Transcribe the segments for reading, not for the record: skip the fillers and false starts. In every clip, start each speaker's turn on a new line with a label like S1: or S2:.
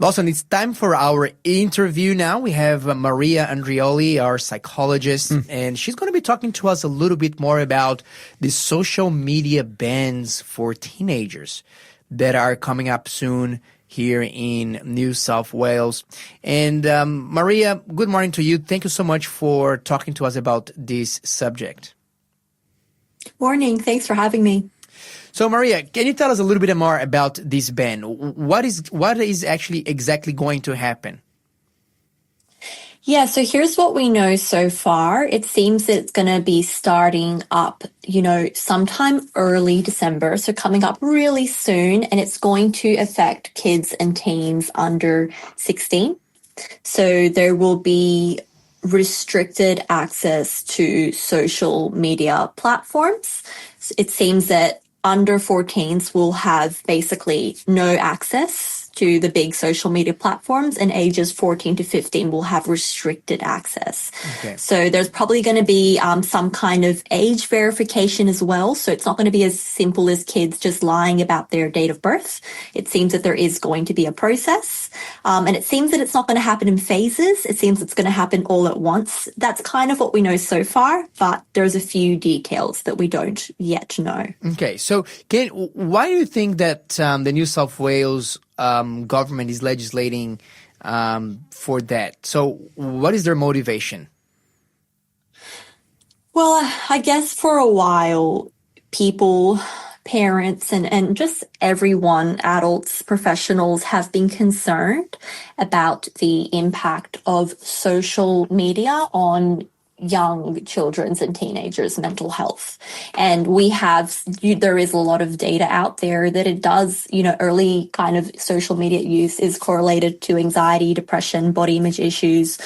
S1: Lawson, it's time for our interview now. We have Maria Andreoli, our psychologist, and she's going to be talking to us a little bit more about the social media bans for teenagers that are coming up soon here in New South Wales. And Maria, good morning to you. Thank you so much for talking to us about this subject.
S2: Morning. Thanks for having me.
S1: So, Maria, can you tell us a little bit more about this ban? What is actually exactly going to happen?
S2: Yeah, so here's what we know so far. It seems that it's going to be starting up, sometime early December, so coming up really soon, and it's going to affect kids and teens under 16. So there will be restricted access to social media platforms. It seems that under 14s will have basically no access to the big social media platforms, and ages 14 to 15 will have restricted access.
S1: Okay.
S2: So there's probably going to be some kind of age verification as well. So it's not going to be as simple as kids just lying about their date of birth. It seems that there is going to be a process. And it seems that it's not going to happen in phases. It seems it's going to happen all at once. That's kind of what we know so far, but there's a few details that we don't yet know.
S1: Okay, so why do you think that the New South Wales government is legislating for that? So what is their motivation?
S2: Well, I guess for a while, people, parents, and just everyone, adults, professionals, have been concerned about the impact of social media on young children's and teenagers' mental health. And there is a lot of data out there that it does, early kind of social media use is correlated to anxiety, depression, body image issues.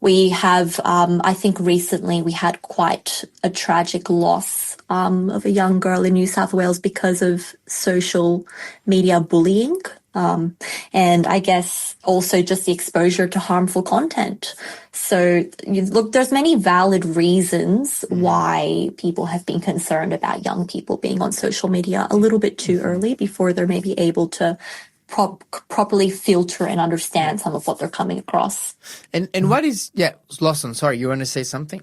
S2: We have, I think recently we had quite a tragic loss of a young girl in New South Wales because of social media bullying. And I guess also just the exposure to harmful content. So there's many valid reasons why people have been concerned about young people being on social media a little bit too early before they're maybe able to properly filter and understand some of what they're coming across.
S1: And what is, Lawson, sorry, you want to say something?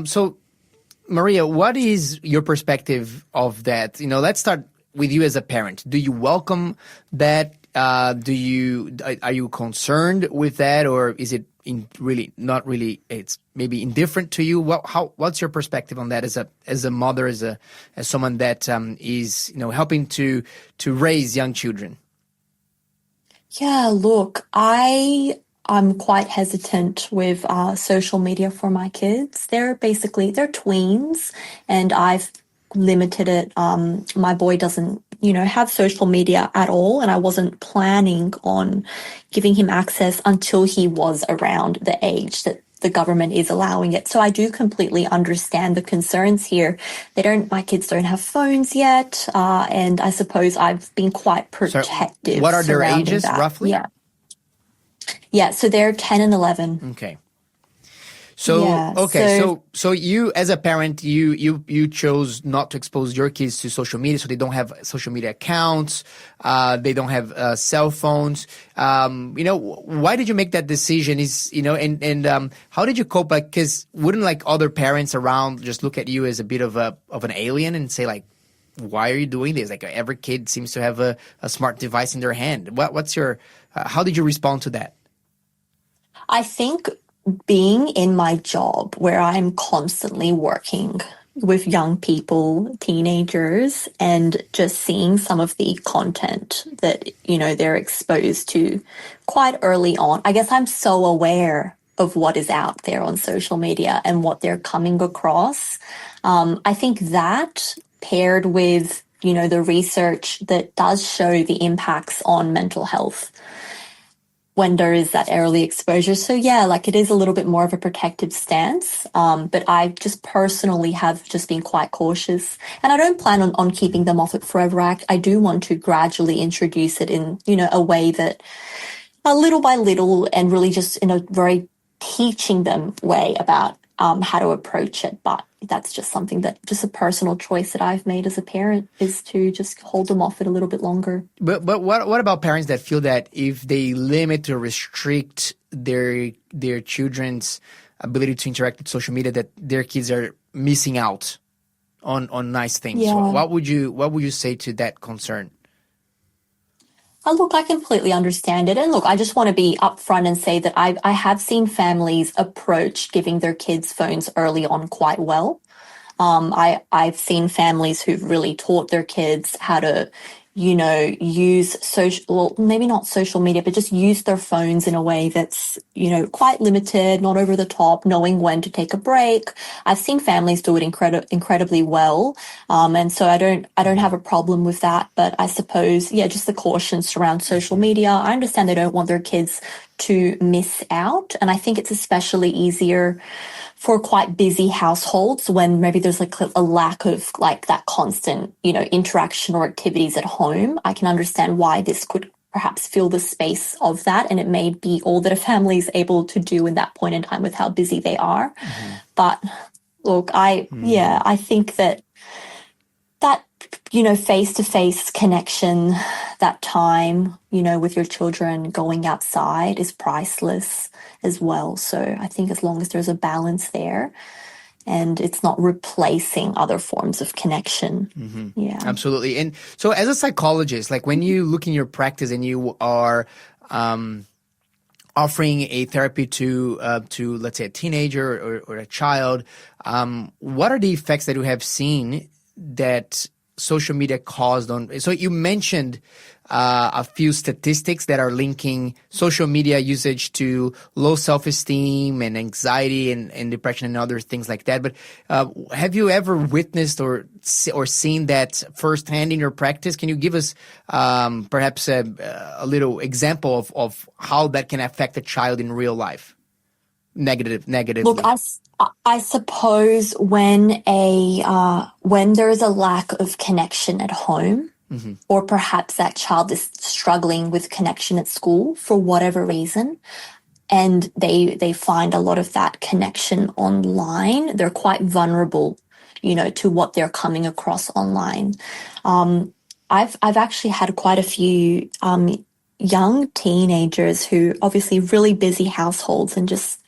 S1: So Maria, what is your perspective of that? Let's start with you as a parent. Do you welcome that? Are you concerned with that, or is it not really? It's maybe indifferent to you. What's your perspective on that as a mother, as someone that is helping to raise young children?
S2: Yeah, look, I'm quite hesitant with social media for my kids. They're tweens, and I've limited it. My boy doesn't, have social media at all, and I wasn't planning on giving him access until he was around the age that the government is allowing it. So I do completely understand the concerns here. My kids don't have phones yet, and I suppose I've been quite protective.
S1: So what are their ages roughly?
S2: Yeah, so they're 10 and 11.
S1: Okay. So you as a parent, you chose not to expose your kids to social media, so they don't have social media accounts, they don't have cell phones. Why did you make that decision? How did you cope? Because wouldn't other parents around just look at you as a bit of an alien and say why are you doing this? Every kid seems to have a smart device in their hand. What's your how did you respond to that?
S2: I think being in my job where I'm constantly working with young people, teenagers, and just seeing some of the content that, they're exposed to quite early on, I guess I'm so aware of what is out there on social media and what they're coming across. I think that paired with, the research that does show the impacts on mental health when there is that early exposure. So it is a little bit more of a protective stance. But I just personally have just been quite cautious, and I don't plan on keeping them off it forever. I do want to gradually introduce it in, a way that little by little, and really just in a very teaching them way about how to approach it. But that's just something that just a personal choice that I've made as a parent is to just hold them off it a little bit longer.
S1: But what about parents that feel that if they limit or restrict their children's ability to interact with social media, that their kids are missing out on nice things?
S2: Yeah.
S1: What would you say to that concern?
S2: Look, I completely understand it. And look, I just want to be upfront and say that I have seen families approach giving their kids phones early on quite well. I've seen families who've really taught their kids how to, use social, well, maybe not social media, but just use their phones in a way that's, quite limited, not over the top, knowing when to take a break. I've seen families do it incredibly well. And so I don't have a problem with that. But I suppose, yeah, just the cautions around social media. I understand they don't want their kids to miss out. And I think it's especially easier for quite busy households when maybe there's like a lack of like that constant, interaction or activities at home. I can understand why this could perhaps fill the space of that. And it may be all that a family is able to do in that point in time with how busy they are. Mm-hmm. But look, I think that face-to-face connection, that time, with your children going outside is priceless as well. So I think as long as there's a balance there and it's not replacing other forms of connection.
S1: Mm-hmm. Yeah. Absolutely. And so as a psychologist, like when you look in your practice and you are offering a therapy to let's say a teenager or a child, what are the effects that you have seen that social media caused on? So you mentioned a few statistics that are linking social media usage to low self-esteem and anxiety and depression and other things like that. But have you ever witnessed or seen that firsthand in your practice? Can you give us perhaps a little example of how that can affect a child in real life? Negatively.
S2: Look, I suppose when there is a lack of connection at home, mm-hmm. or perhaps that child is struggling with connection at school for whatever reason, and they find a lot of that connection online, they're quite vulnerable, to what they're coming across online. I've actually had quite a few young teenagers who obviously really busy households and just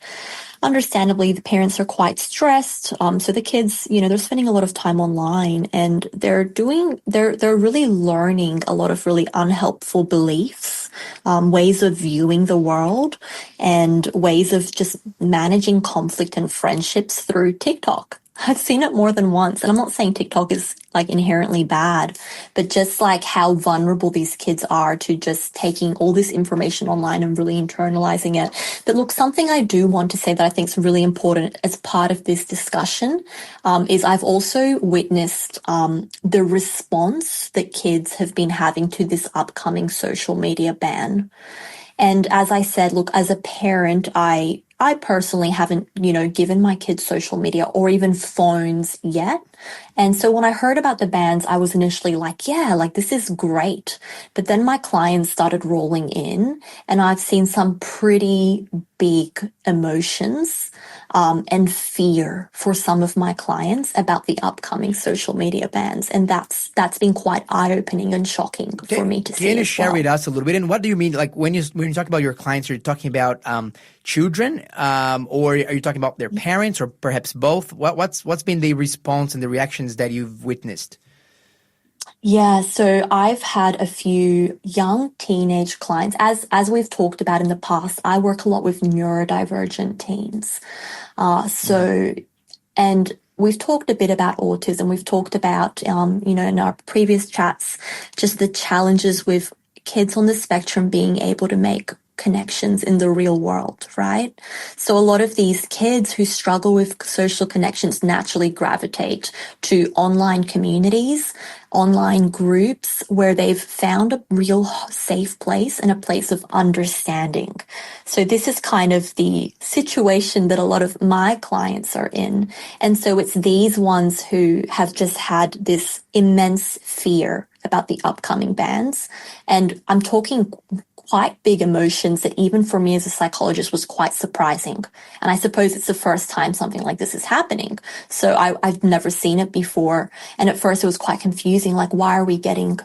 S2: understandably the parents are quite stressed. So the kids, they're spending a lot of time online and they're really learning a lot of really unhelpful beliefs, ways of viewing the world and ways of just managing conflict and friendships through TikTok. I've seen it more than once, and I'm not saying TikTok is like inherently bad, but just like how vulnerable these kids are to just taking all this information online and really internalizing it. But look, something I do want to say that I think is really important as part of this discussion is I've also witnessed the response that kids have been having to this upcoming social media ban. And as I said, look, as a parent, I personally haven't, given my kids social media or even phones yet. And so when I heard about the bans, I was initially like, yeah, like this is great. But then my clients started rolling in and I've seen some pretty big emotions and fear for some of my clients about the upcoming social media bans. And that's been quite eye-opening and shocking for me to see.
S1: Can you share with us a little bit? And what do you mean? Like when you talk about your clients, are you talking about children or are you talking about their parents or perhaps both? What's been the response and the reactions that you've witnessed?
S2: Yeah, so I've had a few young teenage clients. As we've talked about in the past, I work a lot with neurodivergent teens. And we've talked a bit about autism. We've talked about, in our previous chats, just the challenges with kids on the spectrum being able to make connections in the real world, right? So a lot of these kids who struggle with social connections naturally gravitate to online communities, online groups where they've found a real safe place and a place of understanding. So this is kind of the situation that a lot of my clients are in. And so it's these ones who have just had this immense fear about the upcoming bans. And I'm talking quite big emotions that even for me as a psychologist was quite surprising. And I suppose it's the first time something like this is happening. So I've never seen it before. And at first it was quite confusing. Like, why are we getting,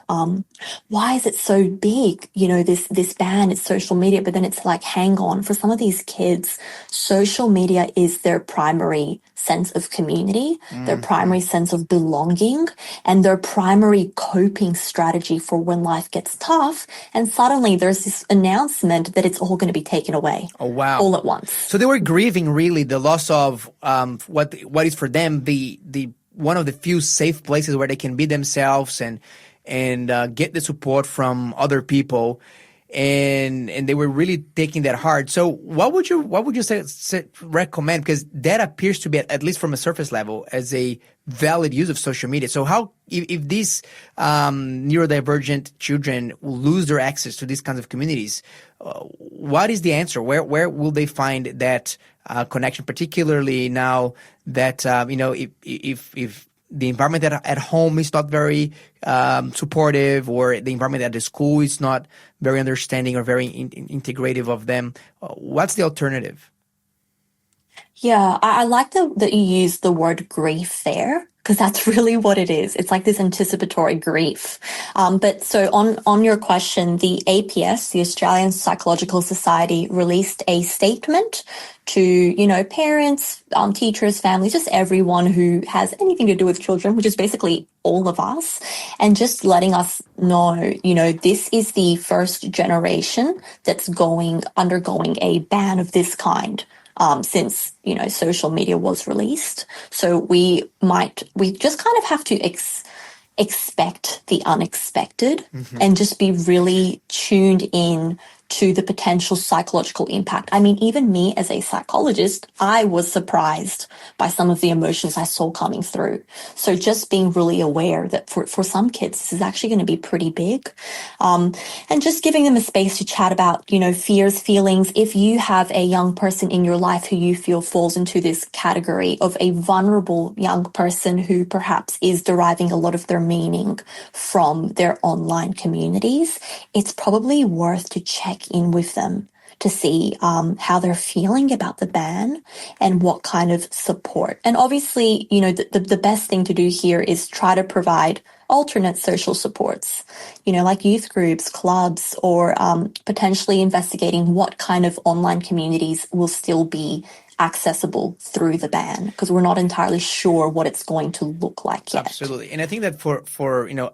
S2: why is it so big? You know, this ban, it's social media, but then it's like, hang on, for some of these kids, social media is their primary sense of community, their primary sense of belonging, and their primary coping strategy for when life gets tough. And suddenly there's this announcement that it's all going to be taken away.
S1: Oh, wow.
S2: All at once.
S1: So they were grieving really the loss of what is for them the one of the few safe places where they can be themselves and get the support from other people. And they were really taking that hard. So what would you say recommend? Because that appears to be, at least from a surface level, as a valid use of social media. So how, if these neurodivergent children will lose their access to these kinds of communities, what is the answer? Where will they find that connection? Particularly now that if the environment at home is not very supportive, or the environment at the school is not very understanding or very integrative of them. What's the alternative?
S2: Yeah, I like that you use the word grief there, because that's really what it is. It's like this anticipatory grief. But so on your question, the APS, the Australian Psychological Society, released a statement to, parents, teachers, families, just everyone who has anything to do with children, which is basically all of us, and just letting us know, this is the first generation that's undergoing a ban of this kind. Since, social media was released. So we just kind of have to expect the unexpected and just be really tuned in to the potential psychological impact. I mean, even me as a psychologist, I was surprised by some of the emotions I saw coming through. So just being really aware that for some kids, this is actually going to be pretty big. And just giving them a space to chat about, fears, feelings. If you have a young person in your life who you feel falls into this category of a vulnerable young person who perhaps is deriving a lot of their meaning from their online communities, it's probably worth to check in with them to see how they're feeling about the ban and what kind of support. And obviously, the best thing to do here is try to provide alternate social supports, like youth groups, clubs, or potentially investigating what kind of online communities will still be accessible through the ban, because we're not entirely sure what it's going to look like yet.
S1: Absolutely. And I think that for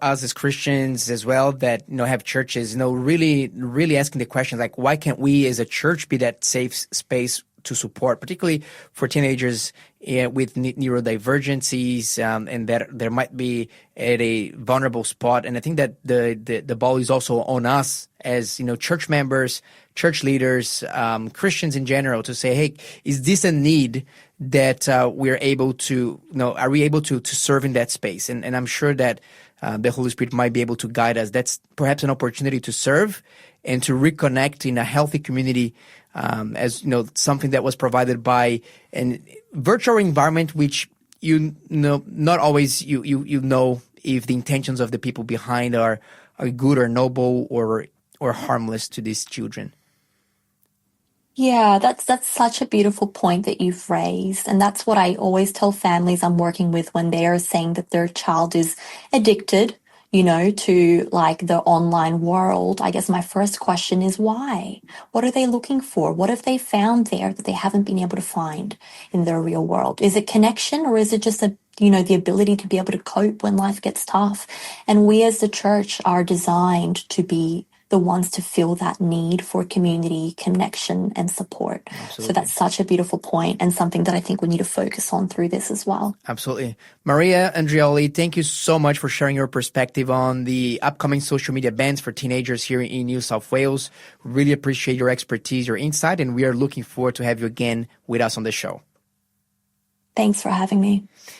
S1: us as Christians as well, that have churches, really asking the questions like, why can't we as a church be that safe space to support, particularly for teenagers with neurodivergencies, and that there might be at a vulnerable spot. And I think that the ball is also on us as church members, church leaders, Christians in general, to say, hey, is this a need that we're able to, are we able to serve in that space? And I'm sure that the Holy Spirit might be able to guide us. That's perhaps an opportunity to serve and to reconnect in a healthy community, as something that was provided by a virtual environment, which not always you know if the intentions of the people behind are good or noble or harmless to these children.
S2: Yeah, that's such a beautiful point that you've raised. And that's what I always tell families I'm working with when they are saying that their child is addicted, to like the online world. I guess my first question is why? What are they looking for? What have they found there that they haven't been able to find in their real world? Is it connection, or is it just the ability to be able to cope when life gets tough? And we as the church are designed to be the ones to feel that need for community, connection, and support. Absolutely. So that's such a beautiful point, and something that I think we need to focus on through this as well.
S1: Absolutely. Maria Andreoli, thank you so much for sharing your perspective on the upcoming social media bans for teenagers here in New South Wales. Really appreciate your expertise, your insight, and we are looking forward to have you again with us on the show.
S2: Thanks for having me.